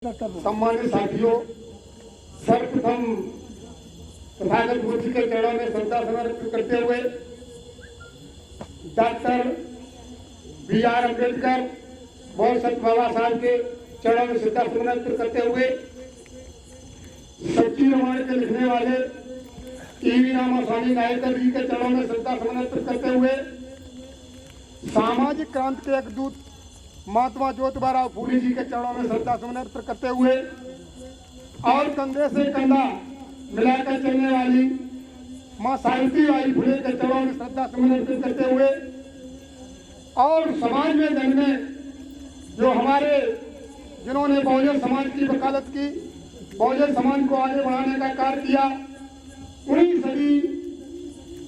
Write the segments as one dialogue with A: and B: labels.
A: सम्मानित साथियों, सर्वप्रथम तथागत बुद्ध के चरणों में श्रद्धा समर्पित करते हुए डॉक्टर बी.आर. अम्बेडकर बहुत सत्य बाबा साहब के चरणों में श्रद्धा समर्पित करते हुए सच्ची रामायण के लिखने वाले टी.वी. रामास्वामी नायकर जी के चरणों में श्रद्धा समर्पित करते हुए सामाजिक क्रांति के एक दूत महात्मा ज्योतिबा फूले जी के चरणों में श्रद्धा समर्पित करते हुए और कंधे से कंधा मिलाकर चलने वाली मां सावित्रीबाई फुले के चरणों में श्रद्धा समर्पित करते हुए और समाज में जन्मे जो हमारे जिन्होंने बहुजन समाज की वकालत की, बहुजन समाज को आगे बढ़ाने का कार्य किया, उन्हीं सभी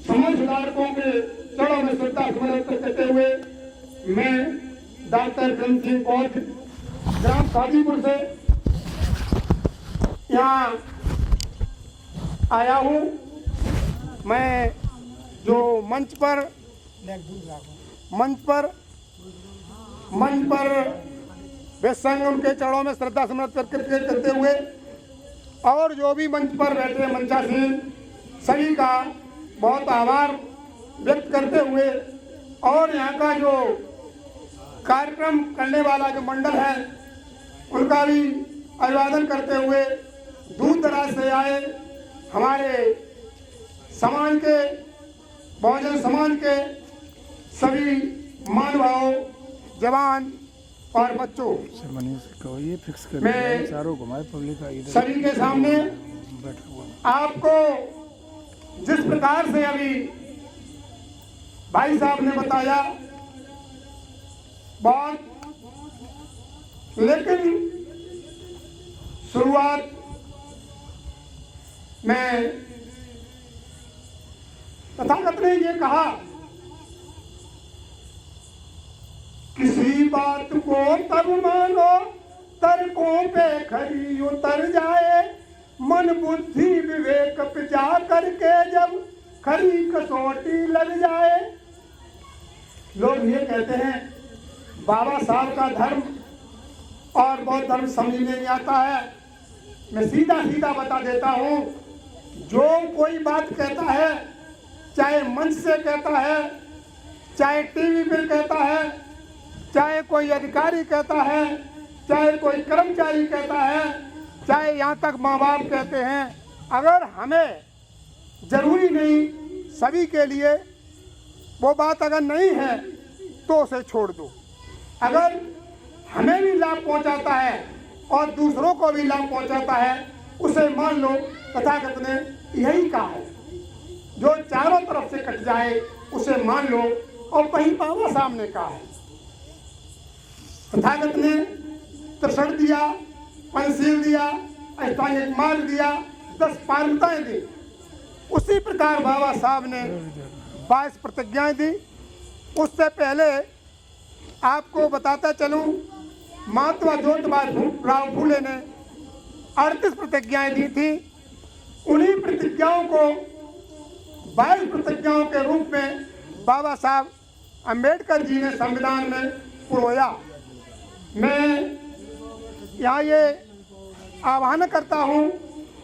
A: समाज सुधारकों के चरणों में श्रद्धा समर्पित करते हुए मैं डॉक्टर प्रेम सिंह कौथ ग्राम काजीपुर से यहाँ आया हूँ। मैं जो मंच पर संगम के चरणों में श्रद्धा समर्पित करते हुए और जो भी मंच पर बैठे मंचासीन सभी का बहुत आभार व्यक्त करते हुए और यहाँ का जो कार्यक्रम करने वाला जो मंडल है उनका भी अभिवादन करते हुए दूर दराज से आए हमारे समाज के बहुजन समाज के सभी महानुभावों, जवान और बच्चों, मैं सभी के सामने आपको जिस प्रकार से अभी भाई साहब ने बताया बहुत, लेकिन शुरुआत में तथागत ने ये कहा, किसी बात को तब मानो तर्कों पे खरी उतर जाए, मन बुद्धि विवेक पे जा करके जब खरी कसौटी लग जाए। लोग ये कहते हैं बाबा साहब का धर्म और बौद्ध धर्म समझ में नहीं आता है। मैं सीधा सीधा बता देता हूँ, जो कोई बात कहता है, चाहे मंच से कहता है, चाहे टीवी पे कहता है, चाहे कोई अधिकारी कहता है, चाहे कोई कर्मचारी कहता है, चाहे यहाँ तक माँ बाप कहते हैं, अगर हमें जरूरी नहीं, सभी के लिए वो बात अगर नहीं है तो उसे छोड़ दो। अगर हमें भी लाभ पहुंचाता है और दूसरों को भी लाभ पहुंचाता है, उसे मान लो। तथागत ने यही कहा है, जो चारों तरफ से कट जाए उसे मान लो, और वही बाबा साहब ने कहा है। तथागत ने त्रिशण दिया, पंचशील दिया, अष्टांगिक मार्ग दिया, 10 पारमिताएं दी। उसी प्रकार बाबा साहब ने 22 प्रतिज्ञाएं दी। उससे पहले आपको बताता चलूं, महात्मा ज्योतिबा फूले ने 38 प्रतिज्ञाएं दी थी। उन्हीं प्रतिज्ञाओं को 22 प्रतिज्ञाओं के रूप में बाबा साहब अम्बेडकर जी ने संविधान में पुरोया। मैं यहाँ ये आह्वान करता हूँ,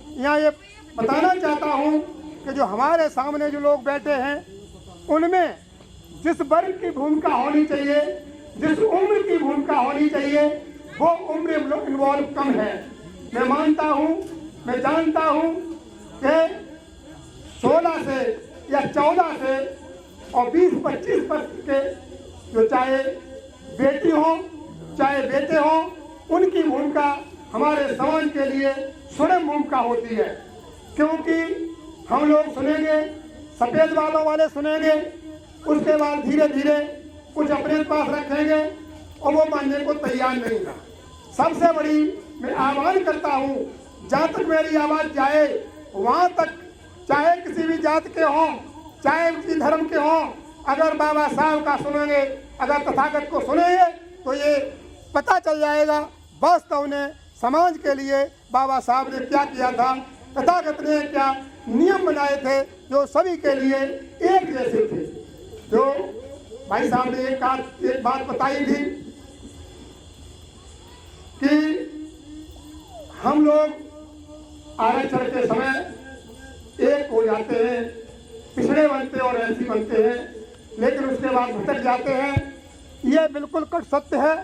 A: यहाँ ये बताना चाहता हूँ कि जो हमारे सामने जो लोग बैठे हैं, उनमें जिस वर्ग की भूमिका होनी चाहिए, जिस उम्र की भूमिका होनी चाहिए, वो उम्र इन्वॉल्व कम है। मैं मानता हूँ, मैं जानता हूँ कि 16 से या 14 से और 20-25 वर्ष के जो चाहे बेटी हो चाहे बेटे हो, उनकी भूमिका हमारे समाज के लिए स्वयं भूमिका होती है। क्योंकि हम लोग सुनेंगे, सफेद बालों वाले सुनेंगे, उसके बाद धीरे धीरे कुछ अपने पास रखेंगे और वो मानने को तैयार नहीं था। सबसे बड़ी मैं आह्वान करता हूँ, जहाँ तक मेरी आवाज़ जाए वहाँ तक, चाहे किसी भी जात के हों, चाहे किसी धर्म के हों, अगर बाबा साहब का सुनेंगे, अगर तथागत को सुनेंगे, तो ये पता चल जाएगा वास्तव ने समाज के लिए बाबा साहब ने क्या किया था, तथागत ने क्या नियम बनाए थे जो सभी के लिए एक जैसे थे। जो भाई साहब ने एक बात बताई थी कि हम लोग आरक्षण के समय एक हो जाते हैं, पिछड़े बनते और ऐसी बनते हैं, लेकिन उसके बाद भटक जाते हैं। ये बिल्कुल कट सत्य है,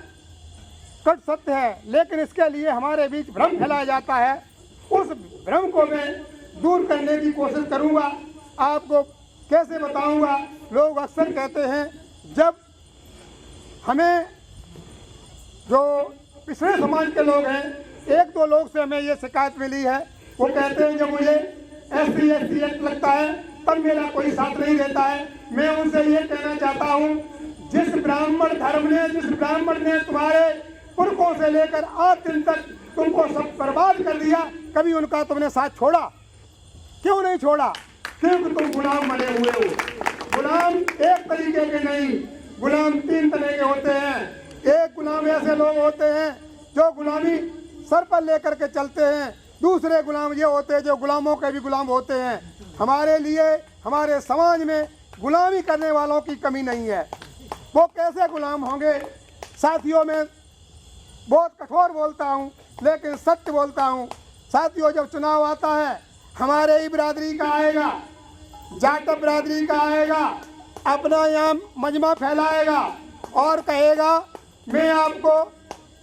A: कट सत्य है। लेकिन इसके लिए हमारे बीच भ्रम फैलाया जाता है। उस भ्रम को मैं दूर करने की कोशिश करूंगा। आपको कैसे बताऊंगा? लोग अक्सर कहते हैं, जब हमें जो पिछड़े समाज के लोग हैं, एक दो लोग से हमें ये शिकायत मिली है, वो कहते हैं जब मुझे SC/ST एक्ट लगता है तब मेरा कोई साथ नहीं देता है। मैं उनसे ये कहना चाहता हूँ, जिस ब्राह्मण धर्म ने, जिस ब्राह्मण ने तुम्हारे पुरखों से लेकर आज दिन तक तुमको सब बर्बाद कर दिया, कभी उनका तुमने साथ छोड़ा? क्यों नहीं छोड़ा? क्योंकि तुम गुलाम बने हुए हो। गुलाम एक तरीके के नहीं, गुलाम 3 तरह के होते हैं। एक गुलाम ऐसे लोग होते हैं जो गुलामी सर पर लेकर के चलते हैं। दूसरे गुलाम ये होते हैं जो गुलामों के भी गुलाम होते हैं। हमारे लिए, हमारे समाज में गुलामी करने वालों की कमी नहीं है। वो कैसे गुलाम होंगे? साथियों, में बहुत कठोर बोलता हूँ लेकिन सत्य बोलता हूँ। साथियों, जब चुनाव आता है, हमारे ही बिरादरी का आएगा, जाटव बिरादरी का आएगा, अपना यहाँ मजमा फैलाएगा और कहेगा मैं आपको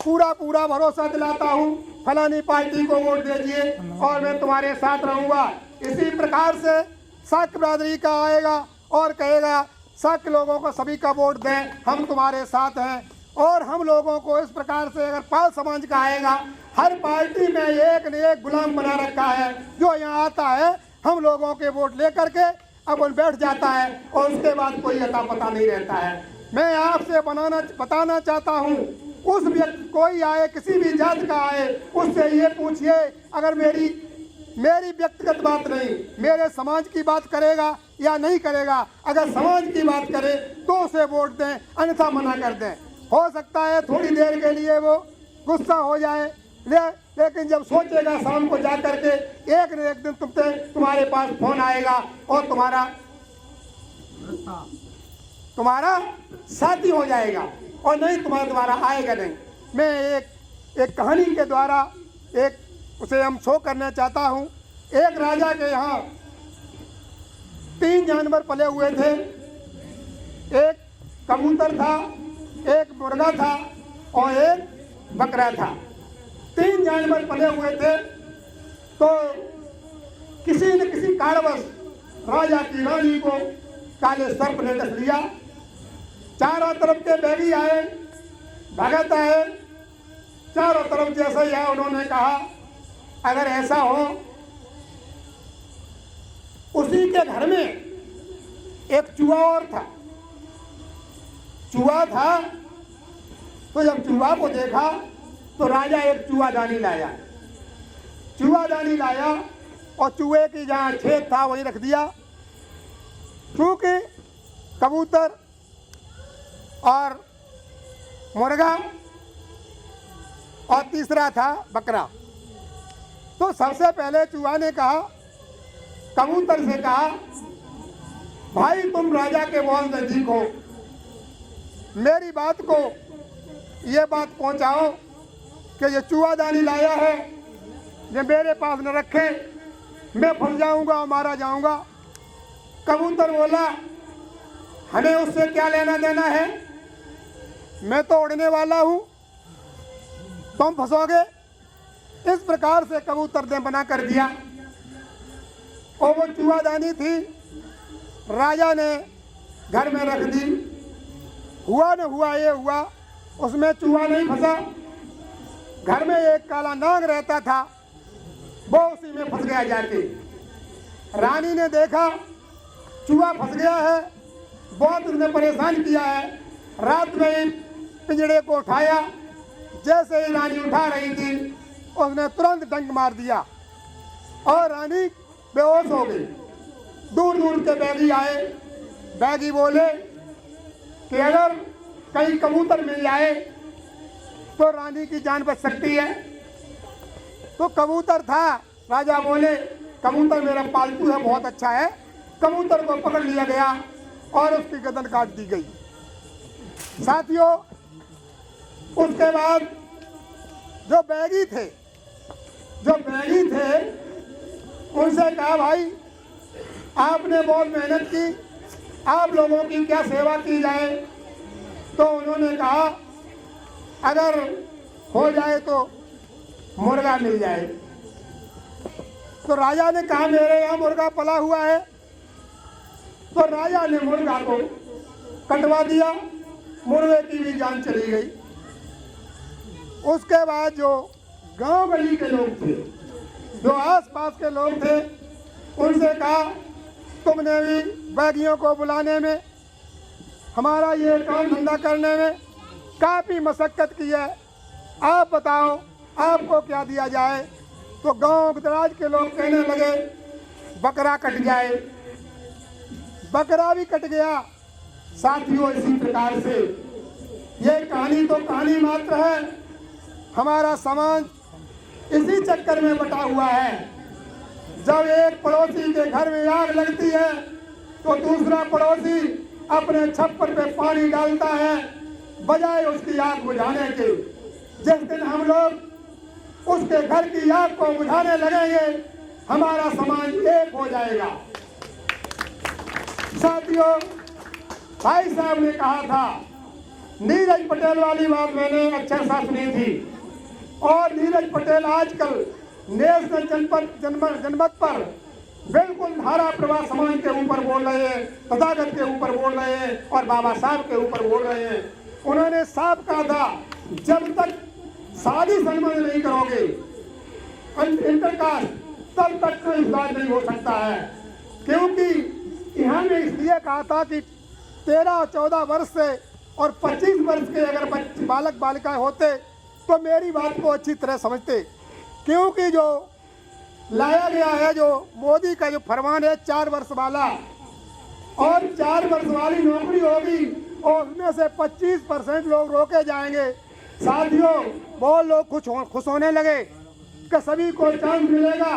A: पूरा पूरा भरोसा दिलाता हूँ, फलानी पार्टी को वोट दीजिए और मैं तुम्हारे साथ रहूँगा। इसी प्रकार से शाक्य बिरादरी का आएगा और कहेगा शाक्य लोगों को सभी का वोट दें, हम तुम्हारे साथ हैं। और हम लोगों को इस प्रकार से अगर पाल समाज का आएगा, हर पार्टी में एक न एक गुलाम बना रखा है जो यहाँ आता है, हम लोगों के वोट लेकर के अपन बैठ जाता है और उसके बाद कोई अता पता नहीं रहता है। मैं आपसे बताना चाहता हूँ, उस व्यक्ति कोई आए, किसी भी जात का आए, उससे ये पूछिए, अगर मेरी व्यक्तिगत बात नहीं, मेरे समाज की बात करेगा या नहीं करेगा। अगर समाज की बात करे तो उसे वोट दें, अन्यथा मना कर दें। हो सकता है थोड़ी देर के लिए वो गुस्सा हो जाए, लेकिन जब सोचेगा शाम को जा करके एक न एक दिन तुम्हारे पास फोन आएगा और तुम्हारा साथी हो जाएगा और नहीं तुम्हारा आएगा नहीं। मैं एक कहानी के द्वारा उसे हम शो करना चाहता हूँ। एक राजा के यहाँ 3 जानवर पले हुए थे। एक कबूतर था, एक मुर्गा था और एक बकरा था। 3 जानवर पले हुए थे। तो किसी न किसी कारणवश राजा की रानी को काले सर्प ने डस लिया। चारों तरफ के बैगी आए, भगत आए, चारों तरफ जैसे ही आए उन्होंने कहा, अगर ऐसा हो, उसी के घर में एक चूहा और था। चूहा था तो जब चूहा को देखा तो राजा एक चूहादानी लाया। चूहादानी लाया और चूहे की जहाँ छेद था वहीं रख दिया। चूंकि कबूतर और मुर्गा और तीसरा था बकरा, तो सबसे पहले चूहा ने कहा, कबूतर से कहा, भाई तुम राजा के बहुत नजदीक हो, मेरी बात को ये बात पहुंचाओ कि ये चूहादानी लाया है, ये मेरे पास न रखे, मैं फंस जाऊंगा और मारा जाऊंगा। कबूतर बोला, हमें उससे क्या लेना देना है, मैं तो उड़ने वाला हूं, तुम फंसोगे। इस प्रकार से कबूतर ने मना कर दिया और वो चूहादानी थी राजा ने घर में रख दी। हुआ न हुआ ये हुआ, उसमें चूहा नहीं फंसा। घर में एक काला नाग रहता था, वो उसी में फंस गया जाके। रानी ने देखा चूहा फंस गया है, बहुत उसने परेशान किया है। रात में ही पिंजड़े को उठाया, जैसे ही रानी उठा रही थी उसने तुरंत डंक मार दिया और रानी बेहोश हो गई। दूर दूर के बैगी आए, बैगी बोले कि अगर कहीं कबूतर मिल जाए तो रानी की जान बच सकती है। तो कबूतर था, राजा बोले कबूतर मेरा पालतू है, बहुत अच्छा है। कबूतर को पकड़ लिया गया और उसकी गर्दन काट दी गई। साथियों, उसके बाद जो बैगी थे उनसे कहा भाई आपने बहुत मेहनत की, आप लोगों की क्या सेवा की जाए। तो उन्होंने कहा अगर हो जाए तो मुर्गा मिल जाए। तो राजा ने कहा मेरे यहाँ मुर्गा पला हुआ है। तो राजा ने मुर्गा को कटवा दिया, मुर्गे की भी जान चली गई। उसके बाद जो गांव गली के लोग थे, जो आसपास के लोग थे, उनसे कहा तुमने भी बैगियों को बुलाने में, हमारा ये काम धंधा करने में काफ़ी मशक्क़त की है, आप बताओ आपको क्या दिया जाए। तो गांव दराज के लोग कहने लगे बकरा कट जाए। बकरा भी कट गया। साथियों इसी प्रकार से ये कहानी तो कहानी मात्र है, हमारा समाज इसी चक्कर में बटा हुआ है। जब एक पड़ोसी के घर में आग लगती है तो दूसरा पड़ोसी अपने छप्पर पे पानी डालता है बजाय उसकी आग बुझाने के। जिस दिन हम लोग उसके घर की आग को बुझाने लगेंगे हमारा समाज एक हो जाएगा। साथियों, भाई साहब ने कहा था, नीरज पटेल वाली बात मैंने अक्षर सा सुनी थी। और नीरज पटेल आजकल नेशनल जनमत पर बिल्कुल धारा प्रवाह समाज के ऊपर बोल रहे हैं, तथागत के ऊपर बोल रहे हैं और बाबा साहब के ऊपर बोल रहे हैं। उन्होंने साफ कहा था जब तक शादी संबंध नहीं करोगे इंटरकास्ट तब तक कोई इस्लाम नहीं हो सकता है। क्योंकि यहाँ ने इसलिए कहा था कि 13-14 वर्ष से और 25 वर्ष के अगर बालक बालिकाएं होते तो मेरी बात को अच्छी तरह समझते। क्योंकि जो लाया गया है, जो मोदी का जो फरमान है 4 वर्ष वाला, और 4 वर्ष वाली नौकरी होगी और उसमें से 25% लोग रोके जाएंगे। साथियों, बहुत लोग खुश होने लगे कि सभी को चांस मिलेगा,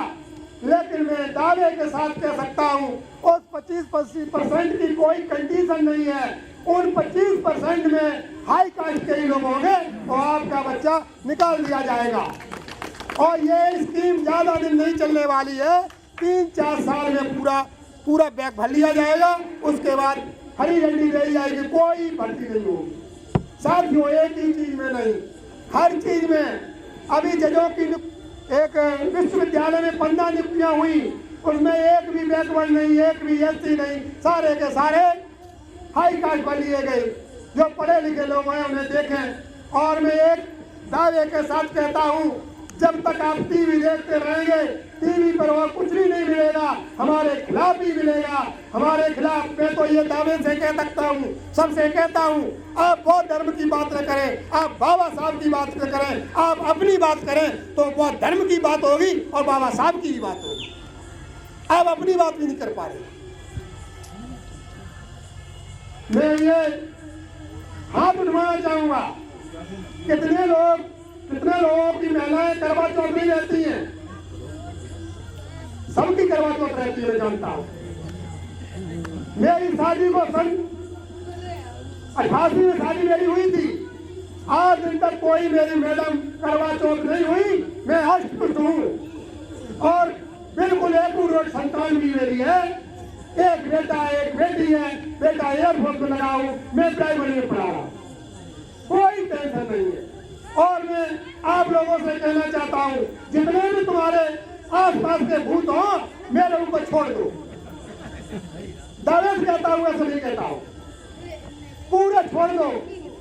A: लेकिन मैं दावे के साथ कह सकता हूँ उस 25% की कोई कंडीशन नहीं है। उन 25% में हाई कास्ट के ही लोग होंगे तो आपका बच्चा निकाल दिया जाएगा। और ये स्कीम ज़्यादा दिन नहीं चलने वाली है, 3-4 साल में पूरा बैग भर लिया जाएगा। उसके बाद हरी झंडी दे जाएगी, कोई भर्ती नहीं होगी। साथियों, एक ही चीज़ में नहीं, हर चीज़ में। अभी जजों की एक विश्वविद्यालय में 15 नियुक्तियाँ हुई, उसमें एक भी बैकवर्ड नहीं, एक भी एससी नहीं, सारे के सारे हाई कास्ट पर लिए गए। जो पढ़े लिखे लोग हैं उन्हें देखें। और मैं एक दावे के साथ कहता हूँ, जब तक आप टीवी देखते रहेंगे, टीवी पर और कुछ भी नहीं मिलेगा, हमारे खिलाफ ही मिलेगा। हमारे खिलाफ मैं तो ये दावे से कह सकता हूँ, सबसे कहता हूँ, आप बौद्ध धर्म की बात न करें, आप बाबा साहब की बात न करें, आप अपनी बात करें तो बौद्ध धर्म की बात होगी और बाबा साहब की भी बात होगी। आप अपनी बात भी नहीं कर पा रहे। मैं ये हाथ उठवाना चाहूंगा, कितने लोगों की महिलाएं करवा चौथ नहीं रहती हैं, सबकी करवा चौथ रहती है, मैं जानता हूं। मेरी शादी को सन 88 में शादी मेरी हुई थी, आज दिन तक कोई मेरी मैडम करवा चौथ नहीं हुई। मैं हष्टपुष्ट हूँ और बिल्कुल एक संतान भी मेरी है, एक बेटा एक बेटी है। बेटा एयरफोर्स में लगा हूँ, मैं प्राइमरी में पढ़ा रहा हूँ, कोई टेंशन नहीं है। और मैं आप लोगों से कहना चाहता हूँ, जितने भी तुम्हारे आसपास के भूत हो मेरे ऊपर छोड़ दो। दावे से कहता हूँ, ऐसा नहीं कहता हूँ, पूरा छोड़ दो।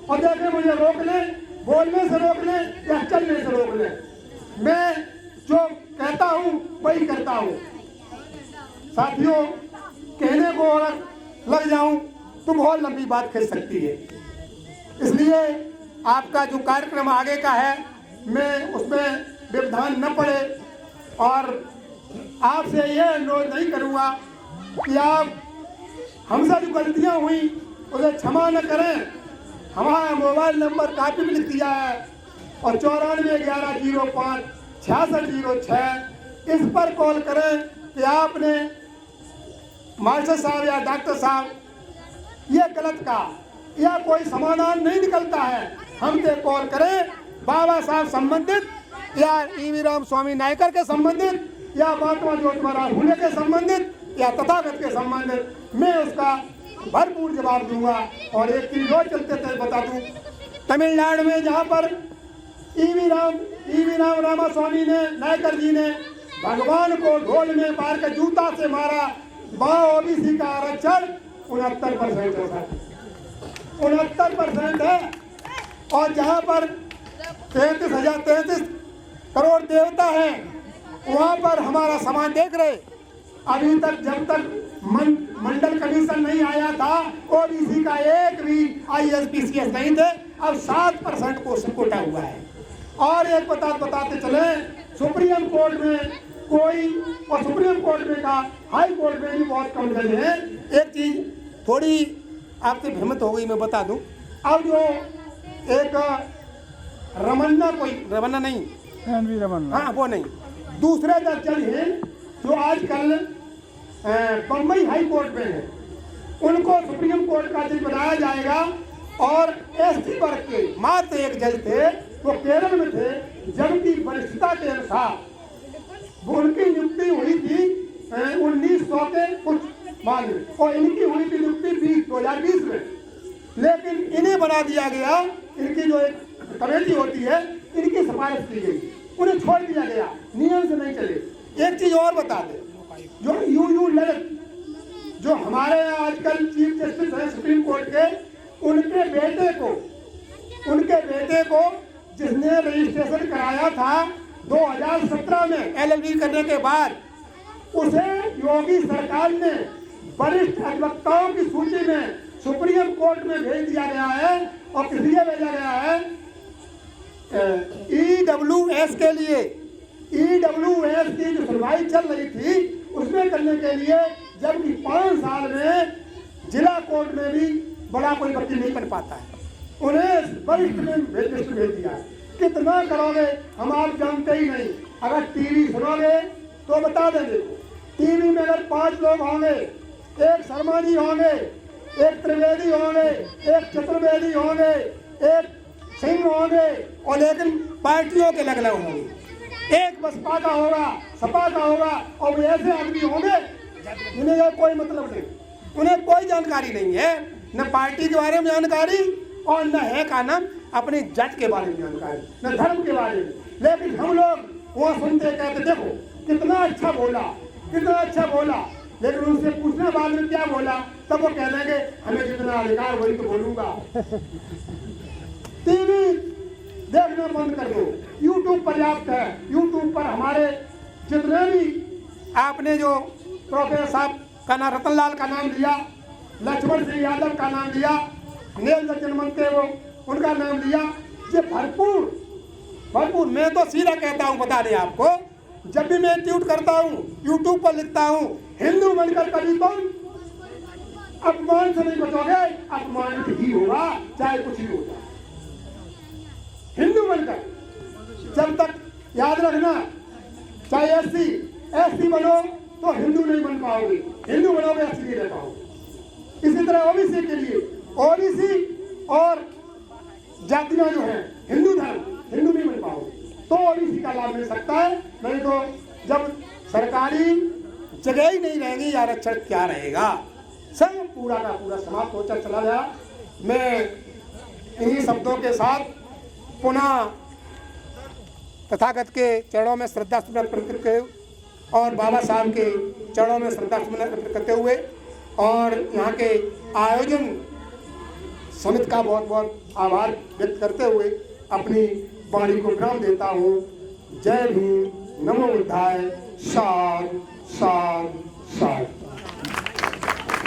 A: और देखे मुझे रोक ले, बोलने से रोक ले या चलने से रोक ले, मैं जो कहता हूँ वही करता हूँ। साथियों, कहने को और लग जाऊं तो बहुत लंबी बात कह सकती है, इसलिए आपका जो कार्यक्रम आगे का है मैं उसमें व्यवधान न पड़े। और आपसे यह अनुरोध नहीं करूँगा कि आप हमसे जो गलतियाँ हुई उसे क्षमा न करें। हमारा मोबाइल नंबर कापी में लिख दिया है और 941105 6606, इस पर कॉल करें कि आपने मास्टर साहब या डॉक्टर साहब ये गलत कहा, या कोई समाधान नहीं निकलता है, हमसे कॉल करें। बाबा साहब संबंधित या ईवी राम स्वामी नायकर के संबंधित या महात्मा ज्योतिबा फुले के संबंधित या तथागत के संबंधित, मैं उसका भरपूर जवाब दूंगा। और एक चीज और चलते थे बता दूं, तमिलनाडु में जहाँ पर ईवी राम रामास्वामी ने नायकर जी ने भगवान को ढोल में मार के जूता से मारा, वहाँ ओबीसी का आरक्षण 69% है, 69% है। और जहाँ पर 33 करोड़ देवता है, वहाँ पर हमारा समाज देख रहे, अभी तक जब तक मंडल कमीशन नहीं आया था ओबीसी का एक भी ISPCS नहीं थे, अब 7% को कोटा हुआ है। और एक बताते चले, सुप्रीम कोर्ट में कोई, और सुप्रीम कोर्ट में का हाई कोर्ट में भी बहुत कम जज है। एक चीज थोड़ी आपसे भ्रमित हो गई, मैं बता दूं, अब जो एक रमन्ना नहीं, हाँ वो नहीं, दूसरे जज हैं जो आजकल बम्बई हाई कोर्ट में है, उनको सुप्रीम कोर्ट का जज बनाया जाएगा। और ST वर्ग के मात्र एक जज थे, वो केरल में थे, जबकि वरिष्ठता के अनुसार उनकी नियुक्ति हुई थी 1900 के कुछ बाद में, और इनकी हुई थी नियुक्ति 2020 में। लेकिन इन्हें बना दिया गया, इनकी जो एक कमेटी होती है, इनकी सिफारिश की गई, उन्हें छोड़ दिया गया, नियम से नहीं चले। एक चीज और बता दें, जो यू ललित जो हमारे यहाँ आजकल चीफ जस्टिस हैं सुप्रीम कोर्ट के, उनके बेटे को जिसने रजिस्ट्रेशन कराया था 2017 में LLB करने के बाद, उसे योगी सरकार ने वरिष्ठ अधिवक्ताओं की सूची में सुप्रीम कोर्ट में भेज दिया गया है। और किस लिए भेजा गया है? EWS के लिए, EWS की जो सुनवाई चल रही थी उसमें करने के लिए, जबकि 5 साल में जिला कोर्ट में भी बड़ा कोई वकील नहीं बन पाता है, उन्हें वरिष्ठ में भेज दिया। कितना करोगे हम आप जानते ही नहीं। अगर टीवी सुनोगे तो बता देंगे, टीवी में अगर 5 लोग होंगे, एक शर्मा जी होंगे, एक त्रिवेदी होंगे, एक चतुर्वेदी होंगे, एक सिंह होंगे, और लेकिन पार्टियों के अलग अलग होंगे। एक बसपा का होगा, सपा का होगा, और वे ऐसे आदमी होंगे जिन्हें कोई मतलब नहीं, उन्हें कोई जानकारी नहीं है, न पार्टी के बारे में जानकारी और न है का नाम अपनी जात के बारे में जानकारी, न धर्म के बारे में। लेकिन हम लोग वो सुनते कहते देखो कितना अच्छा बोला, कितना अच्छा बोला, लेकिन उनसे पूछना बाद में क्या बोला, तब वो कह देंगे हमें जितना अधिकार वही तो बोलूंगा। टीवी देखना बंद कर दो, यूट्यूब पर्याप्त है। यूट्यूब पर हमारे जितने भी, आपने जो प्रोफेसर साहब का नाम, रतनलाल का नाम लिया, लक्ष्मण सिंह यादव का नाम लिया, नील रंजन मनते वो उनका नाम लिया, ये भरपूर मैं तो सीधा कहता हूँ, बता दें आपको, जब भी मैं ट्वीट करता हूँ, यूट्यूब पर लिखता हूँ, हिंदू बनकर कभी तुम अपमान से नहीं बचोगे, अपमानित ही होगा, चाहे कुछ भी होगा। हिंदू बनकर जब तक याद रखना, चाहे SC बनो तो हिंदू नहीं बन पाओगे, हिंदू बनोगे SC नहीं रह पाओगे। इसी तरह OBC के लिए, OBC और जातियां जो है, हिंदू धर्म, हिंदू नहीं बन पाओगे तो OBC का लाभ मिल सकता है, नहीं तो जब सरकारी जगह ही नहीं रहेगी, आरक्षण क्या रहेगा। सब पूरा का पूरा समाप्त होकर चला गया। मैं इन्हीं शब्दों के साथ पुनः तथागत के चरणों में श्रद्धा सुमन अर्पित करते और बाबा साहब के चरणों में श्रद्धा सुमन अर्पित करते हुए और यहाँ के आयोजन समिति का बहुत बहुत आभार व्यक्त करते हुए अपनी वाणी को विराम देता हूँ। जय भीम, नमो बुद्धाय, साध साध साध।